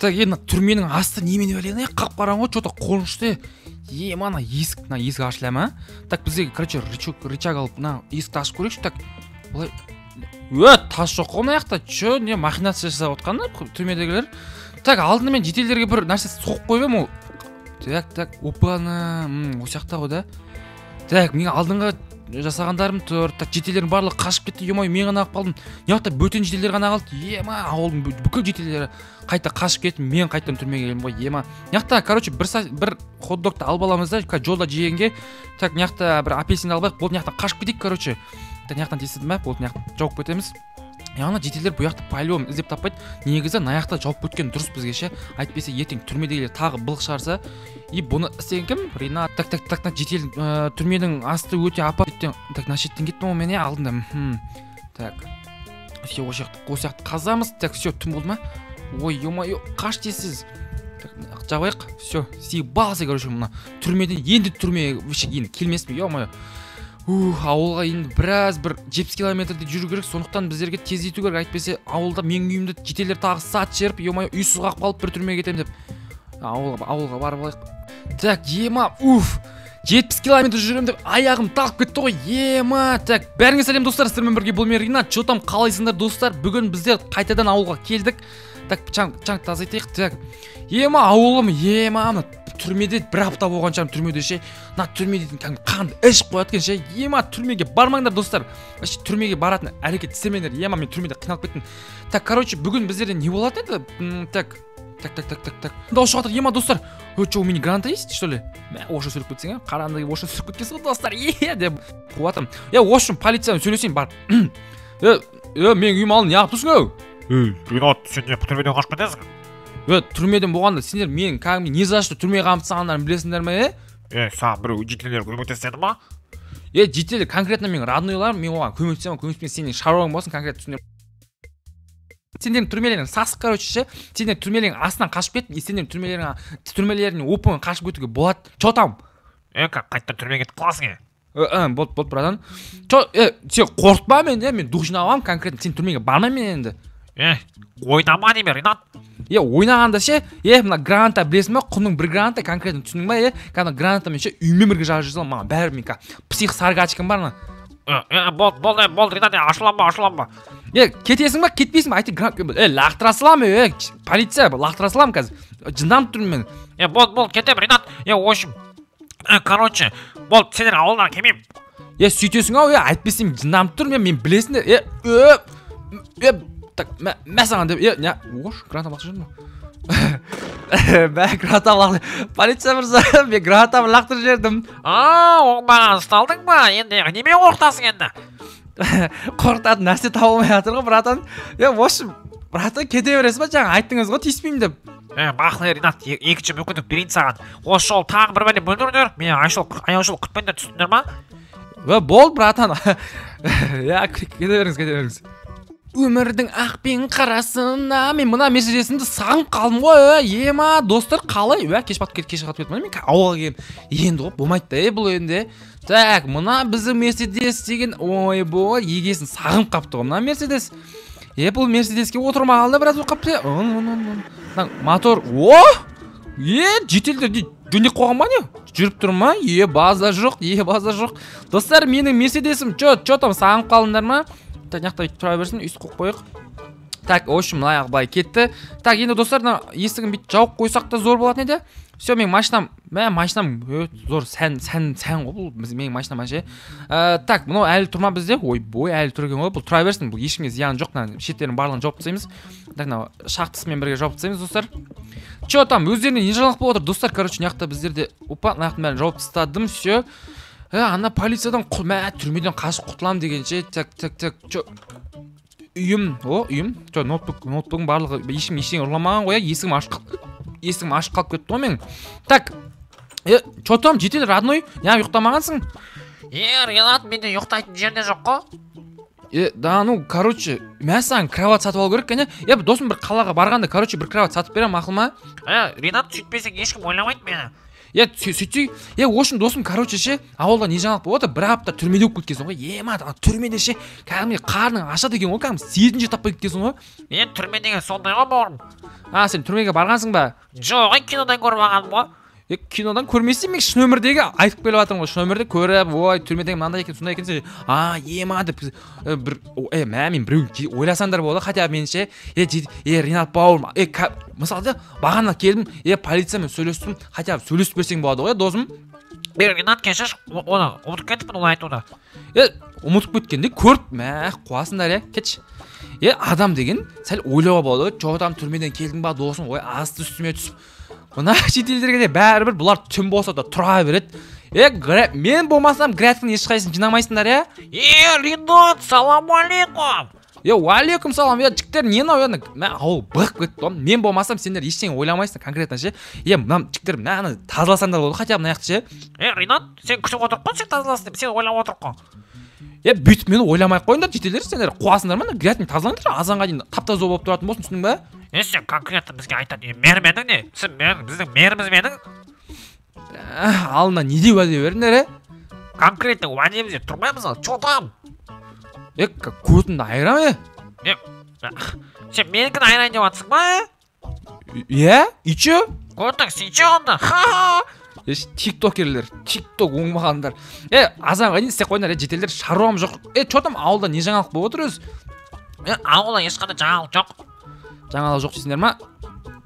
Так енді түрменің асты немен бәлені қап-қараңғы ғой, что-то қорынышты. Мана есік ашыла ма? Так бізге, короче, рычаг алып, есікті ашып көрейікші. Так, былай. Тас жоқ қой мына жақта. Чё, не махинация жасап отқаны түрмедегілер? Так, алдымен жетелдерге бір нәрсе соғып қойып ем. Так, опаны, осы жақта ғой да. Так, мен алдыңғы жасағандарым тұр. Так, жетелердің барлығы қашып кетті. Емай, мен ғана қалдым. Неғақта бөтен жетелер ғана қалды. Ауылдың бүкіл жетелері қайта қашып кетті. Мен қайтадан түрмеге келдім ғой. Неғақта, короче, бір хот-догты алып аламыз да, жолда жегенге. Так, неғақта бір апельсин алып, болды неғақта қашып кетейік, короче. Так, неғақтан тесілді ма? Болды неғақта жауып кетеміз. Яғына жетелер бұл жақты по-любому іздеп таппайды. Негізі наяқта жауып кеткен дұрыс бізге ше. Айтпесе ертең түрмедегілер тағы былық шығарса, бұны істеген кім? Ринат. Так, жетел түрменің асты өте апа. Так, шеттен кеттім ғой мен алдында. Так. Все, осы жақты қазамыз. Так, все, түн болды ма? Ой, ё-моё, қаш тесіз. Так, жабайық. Все, съебался, короче, мына түрмеден енді түрмеге енді келмеспін, ё-моё. Ауылға енді бір 70 километрде жүру керек, сондықтан біздерге тез ету керек. Айтпесе ауылда менің үйімді жетелер тағы сат жеріп, ё-моё, үйсіз қақып қалып бір түрмеге кетем деп. Ауылға барып алайық. Так, 70 километр жүрем деп аяғым тағып кетті ғой. Так, бәріңе сәлем достар, сіздермен бірге бұл мен Ринат. Чо там, қалайсыңдар достар? Бүгін біздер қайтадан ауылға келдік. Так, чаң тазайтайық. Так, ауылым, түрмеде бір апта болған шам түрмеде ше. Түрмеде қанды ішіп қояткен ше. Түрмеге бармаңдар достар. Түрмеге баратын әрекет істемеңдер. Мен түрмеде қиналып кеттім. Так, короче, бүгін біздерде не болады еді? Так. Дауыс шығатыр, достар. Что, у меня граната есть, что ли? Ошы сүріп кетсең, қараңды ошы сүріп кеткенсің, достар. Деп қуатым. Ошым, полицияны сөйлесейін бар. Мен үйім алдын неғып тұрсың? Ринат, сен не түрмеден қашып кетесің? Түрмеден болғанда сендер мен кәдімгі не за что түрмеге қамып тастағандарын білесіңдер ме? Саған бір жетелер көмектеседі ма? Жетелер конкретно мен роднойларым, мен оған көмектеспен сенің шаруаң болсын конкретно түсіндер. Сендердің түрмелерің сасық, короче ше. Сендердің түрмелерің астынан қашып кеттің, сендердің түрмелерінің опыңын қашып кетуге болады. Чо там? Қайттан түрмеге кетіп қаласың? Болды, братан. Сен қорқытпа мен дух жинап аламын конкретно. Сен түрмеге бармаймын енді. Ойнама неме, Ринат. Ойнағанда ше, мына граната білесің ба? Құның бір граната конкретно түсінің ба? Кәдімгі гранатамен ше үймен бірге жағып жүрсем, маған бәрі мен псих саргачкам бар ма? Болды, Ринат, ашыланба. Кетесің ба, кетпейсің ба? Лақтыра салам, полиция, лақтыра салам қазір. Жынданып тұрмын мен. Болды, кетем, Ринат. Ошым. Короче, болды, сендер ауылдан келмеймін. Сөйтесің ау, айтпесем жынданып тұрмын мен білесіңдер. Так, мәсаған деп, ош, граната лақтыр жүрдім. Граната лақтыр. Полиция мырза, мен граната лақтыр жүрдім. Оңбаған ұсталдың ба? Енді неме қорқытасың енді? Қорқытатын нәрсе табылмай жатыр ғой, братан. Ошым, братан, кете бересіз ба? Жаңа айттыңыз ғой, тиіспеймін деп. Бақылай, Ринат, екінші мүмкіндік берейін саған. Осы жол тағы бір бәле бөлдірдер. Мен аяушыл күтпендер түсіндер ма? Бол, братан. Кете беріңіз. Өмірдің ақ пен қарасына мен мына мерседесімді сағынып қалдым ғой. Достар, қалай? Кеш қатып кетті. Мен ауылға келдім. Енді ғой, болмайды да, бұл енді. Так, мына біздің мерседес деген, ойбой, егесін сағынып қапты ғой мына мерседес. Бұл мерседеске отырмағалда біраз болып қапты. Мотор, жетелдер жөндеп қойған ба не? Жүріп тұр ма? База жоқ. Достар, менің мерседесім, чо там сағынып қалдыңдар ма? Так, неқтай тұра берсін, үйсі қоқ қойық. Так, ошым, лаяқ былай кетті. Так, енді достар, есігін бейт жауып қойсақ та зор болатын еді. Все, менің машинам зор, сән ғой бұл, менің машинам әше. Так, мұнау әлі тұрма бізде. Ойбой, әлі тұрген ғой, бұл тұра берсін, бұл ешкімге зиян жоқ, шеттерін барлығын жауып тастаймыз. Так, шақтысымен бірге жауып тастаймыз, достар. Чо там, өздеріне не жаңалық болып отыр, достар, короче, неқта біздерде, наяқтың бәрін жауып тастадым, все. Ана полициядан түрмеден қашып құтылам дегенше. Так, үйім, ноутбуктың барлығы ештеңе ұрламаған ғой, есігім ашық қалып кетті ғой мен. Так, чо там, жетел, родной, неғып ұйықтамағансың? Ринат, менде ұйықтайтын жерде жоқ қой. Короче, мен саған кровать сатып алу керек, кәне? Досым бір қалаға барғанда, короче, бір кровать сатып берем, мақұл ма? Ринат, сөйтпесең ешкім ойламайды мені. сөйтсей, в общем досым, короче ше, ауылда не жаңалық болып отыр, бір апта түрмеде болып кеткенсің ғой. Түрмеде ше, кәдімгі қарның ашады екен ғой, кәдімгі сезінше таппай кеткенсің ғой. Түрме деген сондай ғой бауырым. Сен түрмеге барғансың ба? Жоқ, кинодан көріп алғаным ғой. Кинодан көрмесем, мен шын өмірдегі айтып келіп жатырмын ғой. Шын өмірде көріп, ой, түрмедегі мынандай екен, сондай екен. Деп бір мен біреу ойласаңдар болды, хотя менше, Ринат бауырым, мысалы бағана келдім, полициямен сөйлестім, хотя сөйлесіп берсең болады ғой, досым. Ринат кешір, оны ұмытып кетіппін оны айтуды. Ұмытып кеткенде көріп, қуасыңдар, кетші. Адам деген сәл ойлауға болады, жоғатам түрмеден келдің ба, досым, ой, асты үстіме түсіп. Мына шетелдерге де бәрібір бұлар түн болса да тұра береді. Мен болмасам грядтың ешқайсысын жинамайсыңдар, Ринат, салам алейкум. Уалейкум салам, жіктер нені ойладың? Ауыл бұғып кетті. Мен болмасам сендер ештеңе ойламайсың конкретно ше. Мынам жіктер мынаны тазаласаңдар болды, хотя мына яқты ше. Ринат, сен күтіп отырып қой, сен тазаласын деп, сен ойлап отырып қой. Бүйтіп мені ойламай қойыңдар, жетелдер, сендер қуасыңдар ма? Грядтың тазалаңдар, азанға дейін тап-таза болып тұратын болсын, түсінің ба? Сен конкретно бізге айтады, мейірменің не? Біздің мейіріміз менің? Алына не деп уәде беріңдер, конкретно уәдемізде тұрмаймыз ал, чотам. Көтінді айырам, Сен менікін айырайын деп атсың ба, Үйчі? Көтің, сүйчі онда, Тиктокерлер, тикток оңмағандар. Азанға дейін істеп қойыңдар, жетелдер, шаруам жоқ. Чотам, ауылда не жаңалық болып отыр өз? Ауылда ешқандай жаңалық жоқ. Жаңалық жоқ дейсіңдер ма?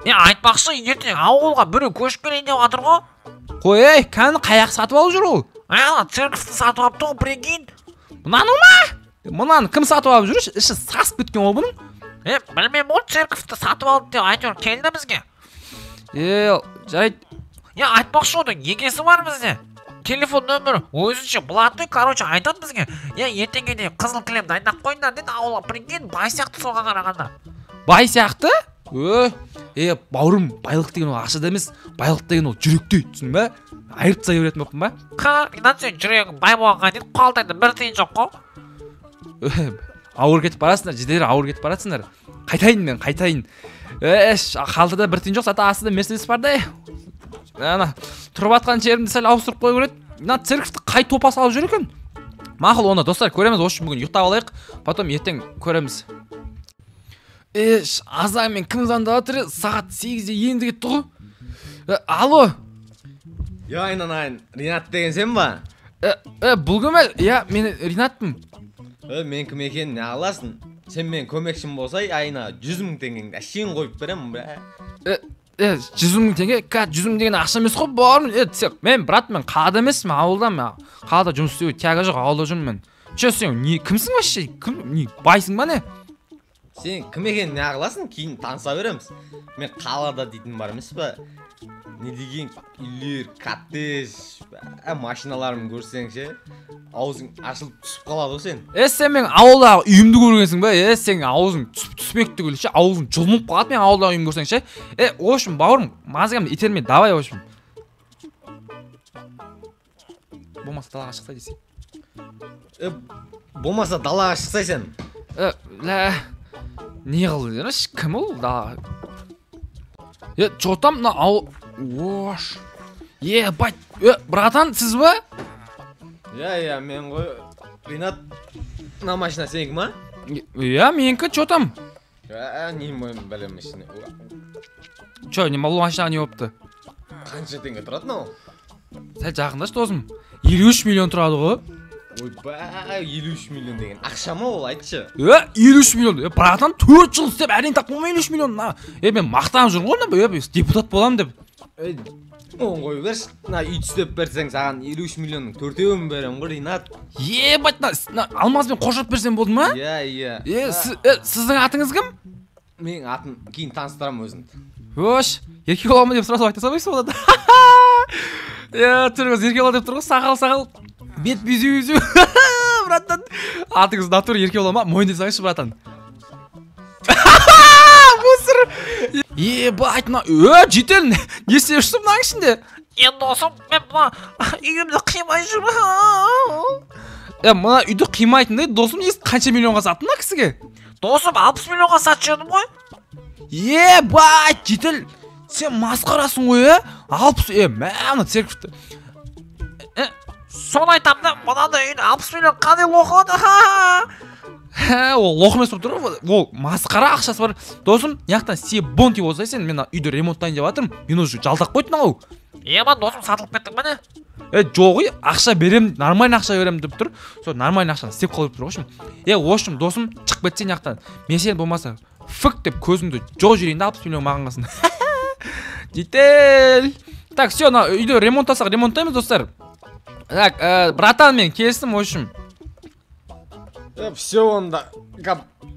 Айтпақшы, ертең ауылға біреу көшіп келейін деп жатыр ғой. Қой, кәні қаяқ сатып алып жүр ол? Церковьті сатып алыпты ғой, прикинь. Мынаны ма? Мынаны кім сатып алып жүр? Іші сасып кеткен ол бұның? Білмеймін ол церковьті сатып алды деп айтыр келді бізге. Жарайды. Айтпақшы оның егесі бар бізде. Телефон нөмірі өзінше блатный, короче, айтады бізге. Ертеңге де қызыл кілем дайындап қойыңдар дейді, ауылға, прикинь, бай сияқты соған қарағанда. Бай сияқты? Бауырым, байлық деген ол ақшада емес, байлық деген ол жүректе, түсін ба? Айырып тастай беретін боқпын ба? Ринат, сен жүрегің бай болғанға дейін қалтайда бір тиын жоқ қой. Ауыр кетіп барасыңдар, жеделер ауыр кетіп барасыңдар. Қайтайын. Қалтада бір тиын жоқ, сата астында Мерседес бар да. Тұрып атқан жерімді сәл ауыстырып қой көреді. Мына церковьті қай топас алып жүр екен? Мақұл, оны достар көреміз, осы бүгін ұйықтап алайық, потом ертең көреміз. Азан мен кім звондап жатыр? Сағат 8-де енді кетті ғой. Алло. Айналайын, Ринат деген сен ба? Бұл кім әл? Мен Ринатпын. Мен кім екенін не аласың? Сен мен көмекшім болсай, айына 100 000 теңгеңді әшейін қойып беремін бе? 100 000 теңге? 100 000 деген ақша емес қой, бауырым. Мен брат, мен қалада емеспін, ауылдамын. Қалада жұмыс істеуге тяга жоқ, ауылда жүрмін мен. Сен кімсің вообще? Байсың ба не? Сен кім екенін не қыласың? Кейін таныса береміз. Мен қалада дейтін бар емес па? Не деген үйлер, коттедж, машиналарымын көрсең ше, аузың ашылып түсіп қалады ғой сен. Сен мен ауылдағы үйімді көргенсің ба? Сен аузың түспек түгіл ше, аузың жұлынып қалады мен ауылдағы үйімді көрсең ше. Общем, бауырым, мазығамды итерме, давай, общем. Болмаса далаға шықсай десең. Болмаса далаға шықсай сен. Не қылды, кім ол далаға? Чотам, мына ауыл... Ош. Бать, братан, сіз ба? Мен ғой. Ринат, мына машина сенікі ма? Менікі, чотам. Не мойым бәлем ішіне. Не бұл машинаға не опты? Қанша теңге тұрады мынау? Сәл жақындаш досым. 53 миллион тұрады ғой. 53 миллион деген ақша ма ол, айтшы? 53 миллион. Братан 4 жыл істеп әрең таппын 53 миллион. Мен мақтанып жүрмін ғой, депутат болам деп. Оң қой берші, үй түстеп берсең саған 53 миллионның 4-еуін берем ғой, Ринат. Бать, алмазбен қошырып берсем болды ма? Сіздің атыңыз кім? Менің атым кейін таныстырам өзіңді. Ош, еркек оламын деп сұрасып айта салмайсың болады. Түріңіз еркек ола деп тұр ғой, сақал, бет бүйзу. Братан, атыңыз натур еркек ола ма? Мойын десаңызшы, братан. Мұсыр. Бать, жетел, не істеп жүрсің мынаның ішінде? Досым, мен мұна үйімді қимай жүрмін. Мұна үйді қимайтындай, досым, қанша миллионға саттың мына кісіге? Досым, 60 миллионға сатып жүрдім ғой. Бать, жетел, сен масқарасың ғой, 60 мына церковьті. Соны айтам да, мынандай үйді 60 миллион қандай лоқ еді. Ол лоқ емес болып тұр ғой. Ол масқара ақшасы бар. Досым, яқтан себон тиіп olsa сен мен үйді ремонттайын деп жатырмын. Мен уже жалтақ қойдың ау. Ема досым сатылып кеттің міне. Жоқ ой, ақша берем, нормальный ақша берем деп тұр. Сол нормальный ақшаны істеп қалып тұр ғой. Общем, досым, шығып кетсең яқтан. Мен сен болмаса фык деп көзіңді жоқ жүрейін да 60 миллион маған қалсын. Детель. Так, все, үйді ремонттасақ ремонттаймыз, достар. Так, братан, мен келістім, в общем. Все онда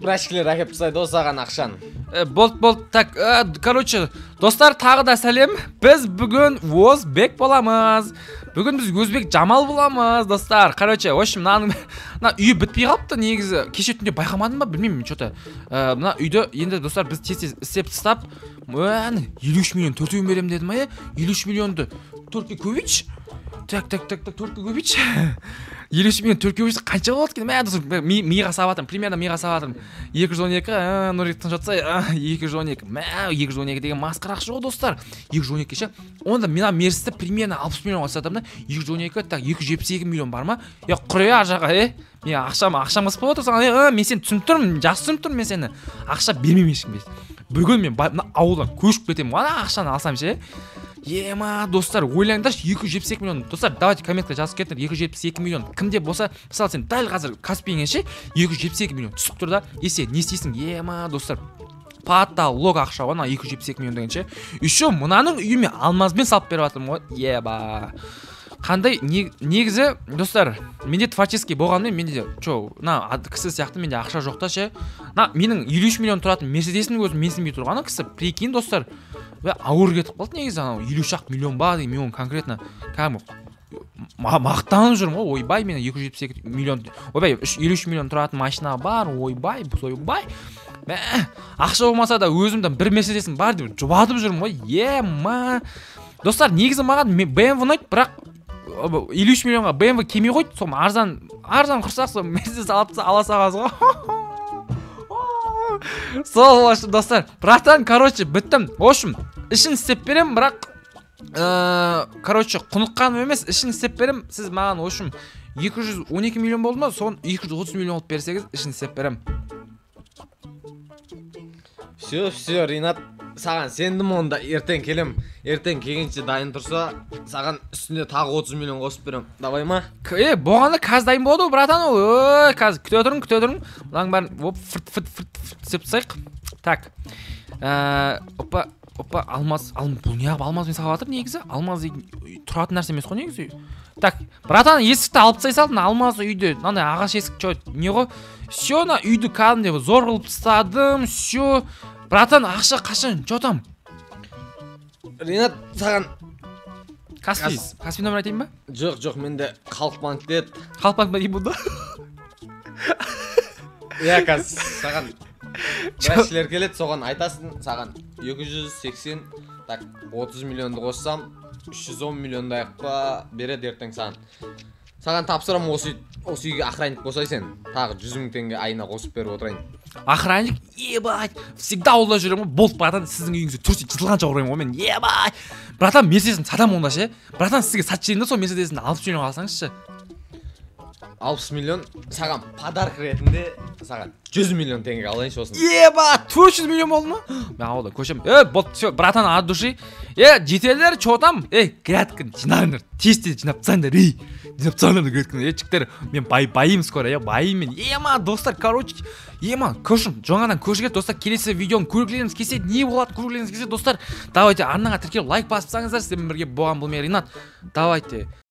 врачкілер әкеп тастайды осаған ақшаны. Болды. Так, короче, достар, тағы да сәлем. Біз бүгін Өзбек боламыз. Бүгін біз Өзбек Жамал боламыз, достар. Короче, в общем, мына үй бітпей қалыпты, негізі. Кеше түнде байқамадым ба, білмеймін, что-то. Мына үйді енді достар біз тез істеп тастап, 53 миллион төртеуін берем дедім, 53 миллионды төртке көбейші. Так, төртке көбейші. 53 миллион төртке көбейші қанша болады екен? Миға сабатырмын, примерно миға сабатырмын. 212, Нұректің жатсай, 212. 212 деген масқара ақша ғой, достар. 212 ше. Онда мен мерсісті примерно 60 миллионға сатамын да. 212, так 272 миллион бар ма? Құры ажаға, мен ақшам қысып болып отырсың. Мен сені түсініп тұрмын, жақсы түсініп тұрмын мен сені. Ақша бермеймін ешкімге. Бүгін мен ауылдан көшіп кетемін. Ана ақшаны алсам ше. Ема, достар, ойлаңдаршы, 272 миллион. Достар, давайте комментке жазып кетіңдер, 272 миллион. Кімде болса, мысалы сен дәл қазір Каспийіңе ше 272 миллион түсіп тұр да. Есе не істейсің? Ема, достар, потолок ақша ғой, 272 миллион деген ше. Еще мынаның үйіме алмазбен салып беріп жатырмын ғой. Еба. Қандай негізі, достар, менде творческий болғанымен менде кісі сияқты менде ақша жоқта ше. Менің 53 миллион тұратын Мерседесімнің өзі менсінбей тұрғаны кісі, прикинь, достар. Ауыр кетіп қалды негізі, 53 миллион ба деген, мен конкретно мақтанып жүрмін ғой. Ойбай, мен 272 миллион, ойбай, 53 миллион тұратын машина бар, ойбай. Ақша болмаса да өзімдің бір Мерседесім бар деп жұбатып жүрмін ғой. Ема. Достар, негізі маған BMW ұнайды, бірақ 53 миллионға BMW келмей қойды. Сол арзан құрсақ, сол Мерседес ала салғансыз ғой. Сол, достар, братан, короче, біттім. В общем, ішін істеп берем, бірақ короче, құныққаным емес, ішін істеп берем. Сіз маған, в общем, 212 миллион болды ма, соны 230 миллион алып берсеңіз, ішін істеп берем. Все, Ринат, саған сендім онда, ертең келем. Ертең келгенше дайын тұрса, саған үстінде тағы 30 миллион қосып берем. Давай ма? Болғанда қазір дайын болады ғой, братан. Қазір күте тұрмын. Бұлаң бәрін фырт түсеп тастайық. Так. Опа, алмаз. Бұл неғып алмазбен салып жатыр негізі? Алмаз тұратын нәрсе емес қой негізі. Так, братан, есікті алып тастай салдың, алмаз үйді. Мынандай ағаш есік, не ғой? Все, үйді кәдімгі зор қылып тастадым. Все. Братан, ақша қашан? Жотам. Ринат, саған Каспий номер айтайын ба? Жоқ, менде Халық банк деді. Халық банк дейін бұнда? Қазір саған врачтілер келеді, соған айтасың, саған 280, так 30 миллионды қоссам 310 миллиондай ақпа береді ертең саған. Саған тапсырам, осы үйге охранник болсай сен, тағы 100 мың теңге айына қосып беріп отырайын. Охранник, ебать, всегда ауылда жүремін ғой, болды, братан, сіздің үйіңізде түрсе жытылғанша ұрайын ғой мен, ебать. Братан, Мерседесін сатам онда ше. Братан, сізге сатып жейін да, сол Мерседесін 60 миллион алсаңызшы. 60 миллион саған подарок ретінде саған 100 миллион теңге алайыншы осын. Ебать, 400 миллион болды ма? Мен ауылда көшем. Болды, все, братан, от души. Жетелер, что там? Грядкін жинаңдар, тез жинап тастаңдар, жинап тастаңдар грядкін. Жіктер, мен байым скоро, байым. Достар, короче, көшім, жаңадан көшіге, достар, келесі видеоны көргілеріңіз келсе, не болады көргілеріңіз келсе, достар, давайте арнаға тіркеліп лайк басып тастаңыздар, сіздермен бірге болған бұл мен Ринат. Давайте.